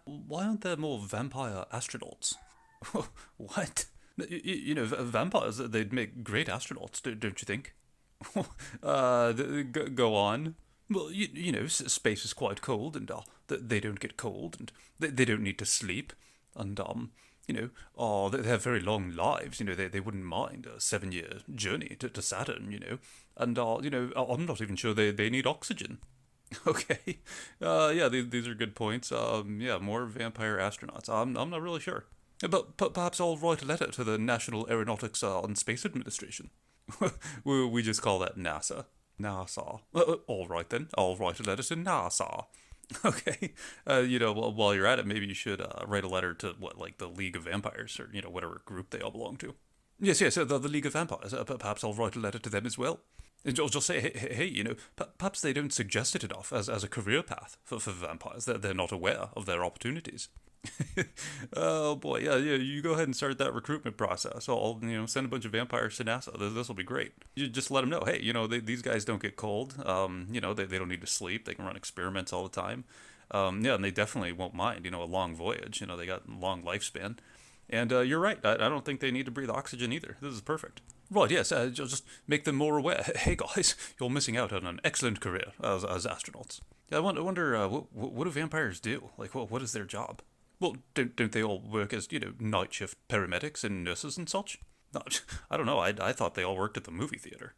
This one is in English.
Why aren't there more vampire astronauts? What? Vampires, they'd make great astronauts, don't you think? Go on. Well, space is quite cold, and they don't get cold, and they don't need to sleep, and they have very long lives. They wouldn't mind a 7 year journey to Saturn. And I'm not even sure they need oxygen. Okay. Yeah, these are good points. Yeah, more vampire astronauts. I'm not really sure. But perhaps I'll write a letter to the National Aeronautics and Space Administration. We just call that NASA. NASA. All right then. I'll write a letter to NASA. Okay. While you're at it, maybe you should write a letter to like the League of Vampires or whatever group they all belong to. Yes, yes, the League of Vampires. Perhaps I'll write a letter to them as well. And I'll just say, hey, perhaps they don't suggest it enough as a career path for vampires. They're not aware of their opportunities. Oh boy, yeah, you go ahead and start that recruitment process. I'll send a bunch of vampires to NASA. This will be great. You just let them know, hey, these guys don't get cold. They don't need to sleep. They can run experiments all the time. Yeah, and they definitely won't mind. A long voyage. They got a long lifespan. And you're right. I don't think they need to breathe oxygen either. This is perfect. Right, yes, just make them more aware. Hey guys, you're missing out on an excellent career as astronauts. Yeah, I wonder what do vampires do? Like, what is their job? Well, don't they all work as, night shift paramedics and nurses and such? No, I don't know, I thought they all worked at the movie theater.